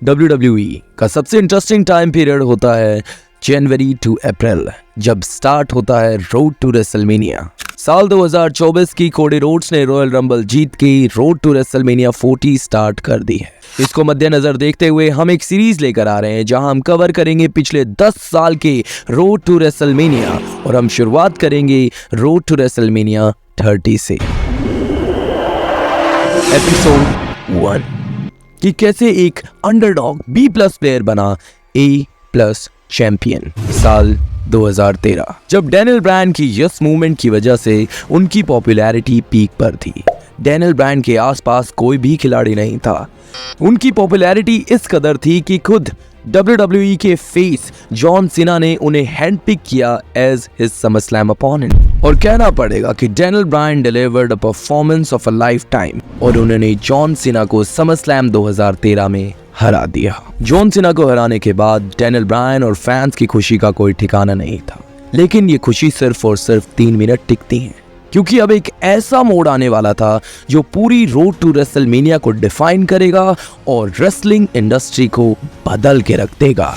WWE का सबसे interesting time period होता है जनवरी टू अप्रैल, जब स्टार्ट होता है रोड टू रेसलमेनिया। साल 2024 की कोडी रोड्स ने रॉयल रंबल जीत के रोड टू रेसलमेनिया 40 स्टार्ट कर दी है। इसको मद्देनजर देखते हुए हम एक सीरीज लेकर आ रहे हैं जहां हम कवर करेंगे पिछले 10 साल के रोड टू रेसलमेनिया, और हम शुरुआत करेंगे रोड टू रेसलमेनिया 30 से। एपिसोड 1 कि कैसे एक अंडरडॉग B+ प्लेयर बना A+ चैंपियन। साल 2013 जब डैनियल ब्रायन की यस मूवमेंट की वजह से उनकी पॉपुलैरिटी पीक पर थी। डैनियल ब्रायन के आसपास कोई भी खिलाड़ी नहीं था। उनकी पॉपुलैरिटी इस कदर थी कि खुद WWE के फेस जॉन सीना ने उन्हें हैंडपिक किया एज हिज समरस्लैम अपोनेंट। और कहना पड़ेगा कि Daniel Bryan delivered a performance of a life time, और उन्होंने जॉन सीना को समरस्लैम 2013 में हरा दिया। जॉन सीना को हराने के बाद डैनियल ब्रायन और फैंस की खुशी का कोई ठिकाना नहीं था, लेकिन ये खुशी सिर्फ और सिर्फ 3 मिनट टिकती है, क्योंकि अब एक ऐसा मोड़ आने वाला था जो पूरी रोड टू रेसलमेनिया को डिफाइन करेगा और रेसलिंग इंडस्ट्री को बदल के रख देगा।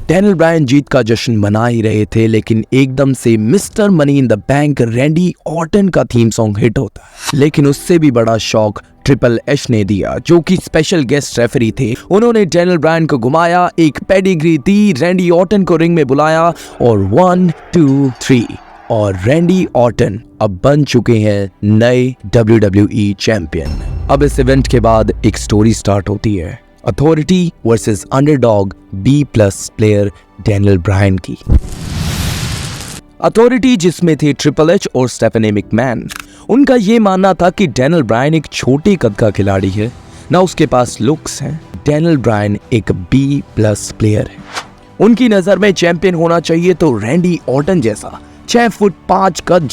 डैनियल ब्रायन जीत का जश्न मना ही रहे थे, लेकिन एकदम से mister money in the bank Randy Orton का थीम सॉन्ग हिट होता है। लेकिन उससे भी बड़ा शॉक ट्रिपल एच ने दिया, जो कि स्पेशल गेस्ट रेफरी थे। उन्होंने डैनियल ब्रायन को घुमाया, एक पेडिग्री दी, रैंडी ऑर्टन को रिंग में बुलाया और 1 2 3 और रैंडी ऑर्टन अब बन चुके हैं नए WWE चैंपियन। अब इस इवेंट के बाद एक स्टोरी स्टार्ट होती है, authority versus underdog B+ player Daniel Bryan की। अथॉरिटी जिसमें थे ट्रिपल एच और स्टेफनी मैकमैन। उनका ये मानना था कि डैनियल ब्रायन एक छोटे कद का खिलाड़ी है, ना उसके पास लुक्स हैं। डैनियल ब्रायन एक B+ प्लेयर है। उनकी नजर में चैंपियन होना चाहिए तो रैंडी ऑर्टन जैसा 6 फुट 5 कद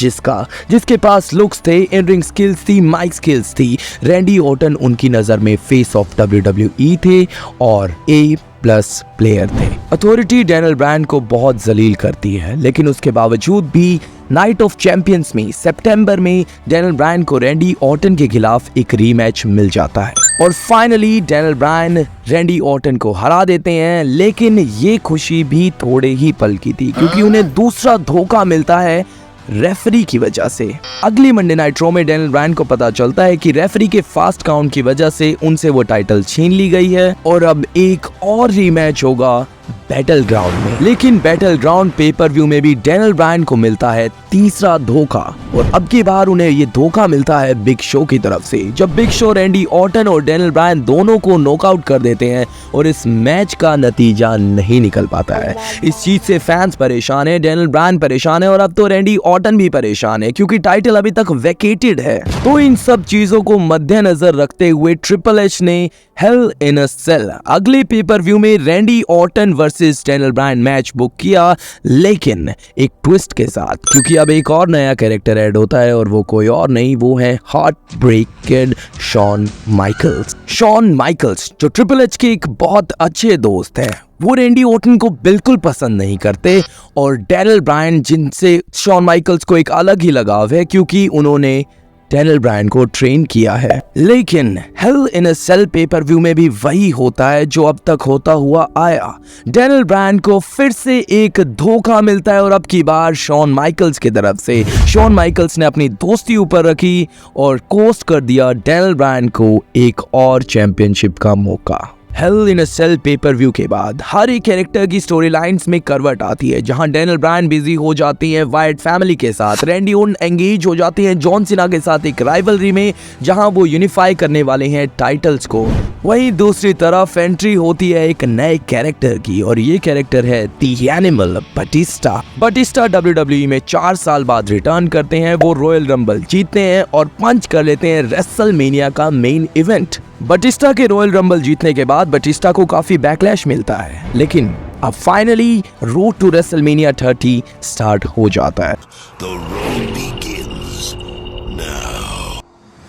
जिसके पास लुक्स थे, इन रिंग स्किल्स थी, माइक स्किल्स थी। रैंडी ऑर्टन उनकी नजर में फेस ऑफ WWE थे और A+ प्लेयर थे। अथॉरिटी डैनियल ब्रायन को बहुत जलील करती है, लेकिन उसके बावजूद भी नाइट ऑफ चैंपियंस में सितंबर में डैनियल ब्रायन को रैंडी ऑर्टन के खिलाफ एक रीमैच मिल जाता है और finally Daniel Bryan Randy Orton को हरा देते हैं। लेकिन ये खुशी भी थोड़े ही पल की थी, क्योंकि उन्हें दूसरा धोखा मिलता है रेफरी की वजह से। अगली मंडे नाइट रॉ में डैनियल ब्रायन को पता चलता है कि रेफरी के फास्ट काउंट की वजह से उनसे वो टाइटल छीन ली गई है और अब एक और रीमैच होगा बैटल ग्राउंड में। लेकिन बैटल ग्राउंड पेपर व्यू में भी डैनियल ब्रायन को मिलता है तीसरा धोखा, और अब की बार उन्हें ये धोखा मिलता है बिग शो की तरफ से, जब बिग शो रैंडी ऑर्टन और डैनियल ब्रायन दोनों को नॉकआउट कर देते हैं और इस मैच का नतीजा नहीं निकल पाता है। इस चीज से फैंस परेशान है, डैनियल ब्रायन परेशान है और अब तो रैंडी ऑर्टन भी परेशान है, क्योंकि टाइटल अभी तक वैकेटेड है। तो इन सब चीजों को मद्देनजर रखते हुए ट्रिपल एच ने हेल इन अ सेल अगले पेपर व्यू में Randy Orton versus Daniel Bryan match book किया, लेकिन एक ट्विस्ट के साथ, क्योंकि अब एक और नया कैरेक्टर ऐड होता है और वो कोई और नहीं, वो है heart break kid Shawn Michaels. Shawn Michaels जो ट्रिपल एच के एक बहुत अच्छे दोस्त हैं, वो रैंडी ऑर्टन को बिल्कुल पसंद नहीं करते और डैनियल ब्रायन जिनसे शॉन माइकल्स को एक अलग ही लगाव है, क्योंकि उन्होंने डैनियल ब्रायन को ट्रेन किया है। लेकिन हेल इन अ सेल पेपर व्यू में भी वही होता है जो अब तक होता हुआ आया। डैनियल ब्रायन को फिर से एक धोखा मिलता है और अब की बार शॉन माइकल्स की तरफ से। शॉन माइकल्स ने अपनी दोस्ती ऊपर रखी और कोस्ट कर दिया डैनियल ब्रायन को एक और चैंपियनशिप का मौका। हेल इन अ सेल पेपर व्यू के बाद हर एक कैरेक्टर की स्टोरी लाइन्स में करवट आती है, जहां डैनियल ब्रायन बिजी हो जाती है वाइट फैमिली के साथ, रैंडी ऑर्टन एंगेज हो जाती है जॉन सीना के साथ एक राइवलरी में, जहां वो यूनिफाई करने वाले हैं टाइटल्स को। वहीं दूसरी तरफ एंट्री होती है एक नए कैरेक्टर की, और ये कैरेक्टर है the animal Batista. Batista WWE में 4 साल बाद रिटर्न करते हैं। वो रॉयल रंबल जीतते हैं और पंच कर लेते हैं रेसलमेनिया का मेन इवेंट। बटिस्टा के रॉयल रंबल जीतने के बाद बटिस्टा को काफी बैकलैश मिलता है, लेकिन अब finally road to WrestleMania 30 start हो जाता है।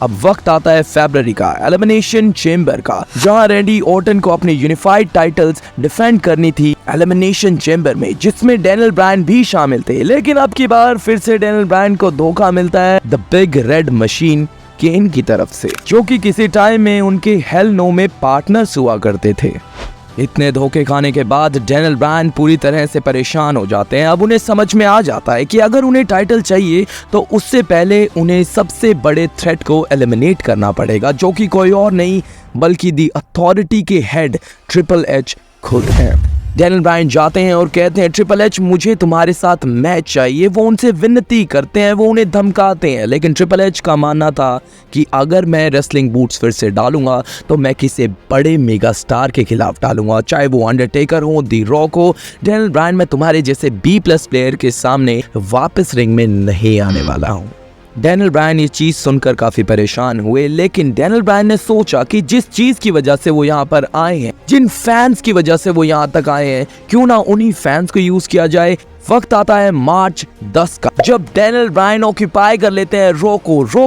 अब वक्त आता है फरवरी का, एलिमिनेशन चेंबर का, जहां रैंडी ऑर्टन को अपने यूनिफाइड टाइटल्स डिफेंड करनी थी एलिमिनेशन चेंबर में, जिसमें डैनियल ब्रायन भी शामिल थे। लेकिन अब की बार फिर से डैनियल ब्रायन को धोखा मिलता है द बिग रेड मशीन केन की तरफ से, जो कि किसी टाइम में उनके हेल नो में पार्टनर्स हुआ करते थे। इतने धोखे खाने के बाद डैनियल ब्रायन पूरी तरह से परेशान हो जाते हैं। अब उन्हें समझ में आ जाता है कि अगर उन्हें टाइटल चाहिए तो उससे पहले उन्हें सबसे बड़े थ्रेट को एलिमिनेट करना पड़ेगा, जो कि कोई और नहीं बल्कि दी अथॉरिटी के हेड ट्रिपल एच खुद हैं। डैनियल ब्रायन जाते हैं और कहते हैं ट्रिपल एच मुझे तुम्हारे साथ मैच चाहिए। वो उनसे विनती करते हैं, वो उन्हें धमकाते हैं, लेकिन ट्रिपल एच का मानना था कि अगर मैं रेसलिंग बूट्स फिर से डालूंगा तो मैं किसी बड़े मेगा स्टार के खिलाफ डालूंगा, चाहे वो अंडरटेकर हो, दी रॉक हो। डैनियल ब्रायन मैं तुम्हारे जैसे B+ प्लेयर के सामने वापस रिंग में नहीं आने वाला हूँ। डैनियल ब्रायन ये चीज सुनकर काफी परेशान हुए, लेकिन डैनियल ब्रायन ने सोचा कि जिस चीज की वजह से वो यहाँ पर आए हैं, जिन फैंस की वजह से वो यहाँ तक आए हैं, क्यों ना उन्हीं फैंस को यूज किया जाए। वक्त आता है मार्च 10 का, जब डैनियल ब्रायन ऑक्यूपाई कर लेते हैं रो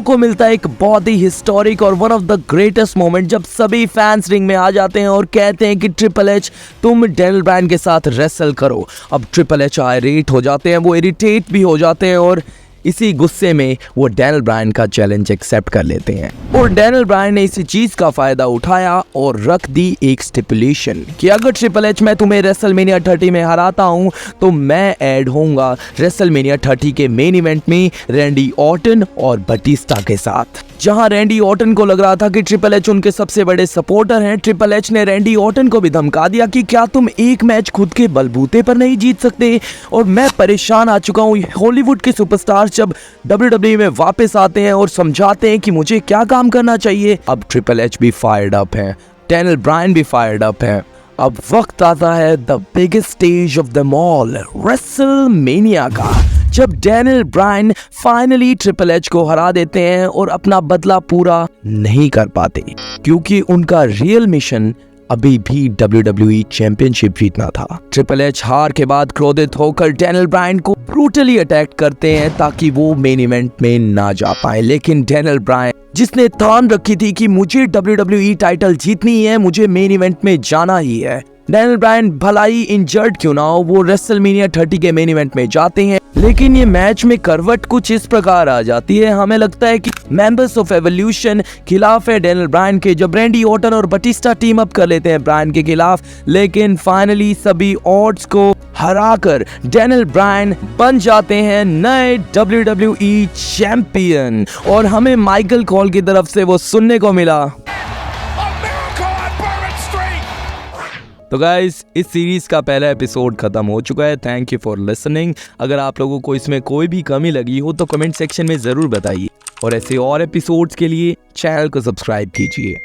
को मिलता है एक बहुत ही हिस्टोरिक और one of the greatest moment, जब सभी फैंस रिंग में आ जाते हैं और कहते हैं कि ट्रिपल एच तुम डैनियल ब्रायन के साथ रेसल करो। अब ट्रिपल एच आयरेट हो जाते हैं, वो इरिटेट भी हो जाते हैं और इसी गुस्से में वो डैनियल ब्रायन का चैलेंज एक्सेप्ट कर लेते हैं। और डैनियल ब्रायन ने इसी चीज का फायदा उठाया और रख दी एक स्टिपुलेशन कि अगर ट्रिपल एच मैं तुम्हें रेसलमेनिया 30 में हराता हूं तो मैं ऐड होऊंगा रेसलमेनिया 30 के मेन इवेंट में रैंडी ऑर्टन और बटिस्टा के साथ। जहां रैंडी ऑर्टन को लग रहा था कि ट्रिपल एच उनके सबसे बड़े सपोर्टर हैं, ट्रिपल एच ने रैंडी ऑर्टन को भी धमका दिया कि क्या तुम एक मैच खुद के बलबूते पर नहीं जीत सकते। और मैं परेशान आ चुका हूं, हॉलीवुड के सुपरस्टार जब WWE में वापस आते हैं और समझाते हैं कि मुझे क्या काम करना चाहिए। अब ट्रिपल एच भी फायर्ड अप है, डैनियल ब्रायन भी फायर्ड अप है। अब वक्त आता है the biggest stage of them all, WrestleMania का, जब Daniel Bryan finally triple H को हरा देते हैं और अपना बदला पूरा नहीं कर पाते, क्योंकि उनका रियल मिशन अभी भी WWE चैंपियनशिप जीतना था। ट्रिपल एच हार के बाद क्रोधित होकर डैनियल ब्रायन को ब्रूटली अटैक करते हैं ताकि वो मेन इवेंट में ना जा पाए। लेकिन डैनियल ब्रायन, जिसने ठान रखी थी कि मुझे WWE टाइटल जीतनी है, मुझे मेन इवेंट में जाना ही है, डैनियल ब्रायन भलाई इंजर्ड क्यों ना हो, वो रेसलमेनिया 30 के मेन इवेंट में जाते हैं। लेकिन ये मैच में करवट कुछ इस प्रकार आ जाती है, हमें लगता है कि मेंबर्स ऑफ एवोल्यूशन खिलाफ है डैनियल ब्रायन के, जब रैंडी ऑर्टन और बटिस्टा टीम अप कर लेते हैं ब्रायन के खिलाफ। लेकिन फाइनली सभी ऑड्स को हराकर डैनियल ब्रायन बन जाते हैं नए WWE चैंपियन। और हमें माइकल कॉल की तरफ से वो सुनने को मिला। तो गाइस, इस सीरीज का पहला एपिसोड खत्म हो चुका है। Thank you for listening. अगर आप लोगों को इसमें कोई भी कमी लगी हो तो कमेंट सेक्शन में जरूर बताइए, और ऐसे और एपिसोड्स के लिए चैनल को सब्सक्राइब कीजिए।